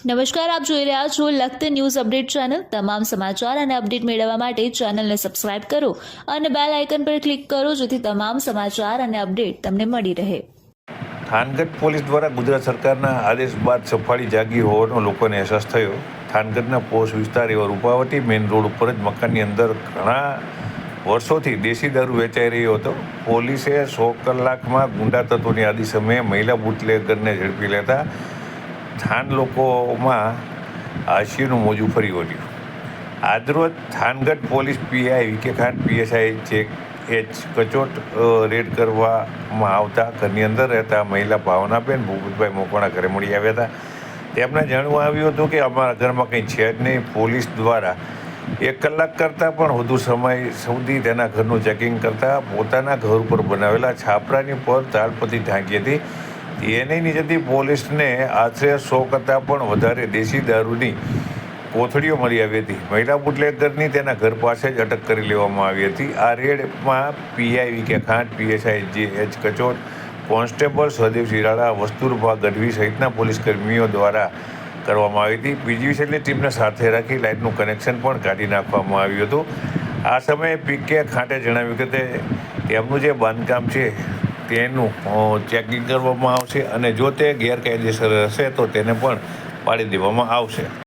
નમસ્કાર, આપ જોઈ રહ્યા છો લખત ન્યૂઝ અપડેટ ચેનલ। તમામ સમાચાર અને અપડેટ મેળવવા માટે ચેનલને સબસ્ક્રાઇબ કરો અને બેલ આઇકન પર ક્લિક કરો જેથી તમામ સમાચાર અને અપડેટ તમને મળી રહે। થાનગઢ પોલીસ દ્વારા ગુજરાત સરકારના આદેશ બાદ સફાળી જાગી હોવાનો લોકોને અહેસાસ થયો। થાનગઢના પોશ વિસ્તાર એવા રૂપાવટી મેઇન રોડ ઉપર જ મકાનની અંદર ઘણા વર્ષોથી દેશી દારૂ વેચાઈ રહ્યો હતો। પોલીસે 100 કલાકમાં ગુંડા તત્વોની આદિ સમયે મહિલા બુટલેગરને ઝડપી લેતા થાન લોકોમાં હાસ્યનું મોજું ફરી વળ્યું। આજરોજ Thangadh police PI VK Khan, PSI H Kachot raid કરવામાં આવતા ઘરની અંદર રહેતા મહિલા ભાવનાબેન ભૂપતભાઈ મોકોણા ઘરે મળી આવ્યા હતા। તેમને જાણવા આવ્યું હતું કે અમારા ઘરમાં કંઈ છે જ નહીં। પોલીસ દ્વારા 1 કલાક કરતાં પણ વધુ સમય સુધી તેના ઘરનું ચેકિંગ કરતાં પોતાના ઘર ઉપર બનાવેલા છાપરાની પર તાડપત્રી ઢાંકી હતી। એની નીચેથી પોલીસને આશરે 100 કરતાં પણ વધારે દેશી દારૂની કોથળીઓ મળી આવી હતી। મહિલા બુટલેગરની તેના ઘર પાસે જ અટક કરી લેવામાં આવી હતી। આ રેડમાં PI VK Khan, PSI H Kachot, constable Sahdev Shirala, Vasturbha Gadhvi સહિતના પોલીસ કર્મીઓ દ્વારા કરવામાં આવી હતી। પીજીવીસીએલની ટીમને સાથે રાખી લાઇટનું કનેક્શન પણ કાઢી નાખવામાં આવ્યું હતું। આ સમયે પીકે ખાંટે જણાવ્યું કે તેમનું જે બાંધકામ છે તેનું ચેકિંગ કરવામાં આવશે અને જો તે ગેરકાયદેસર હશે તો તેને પણ પાડી દેવામાં આવશે।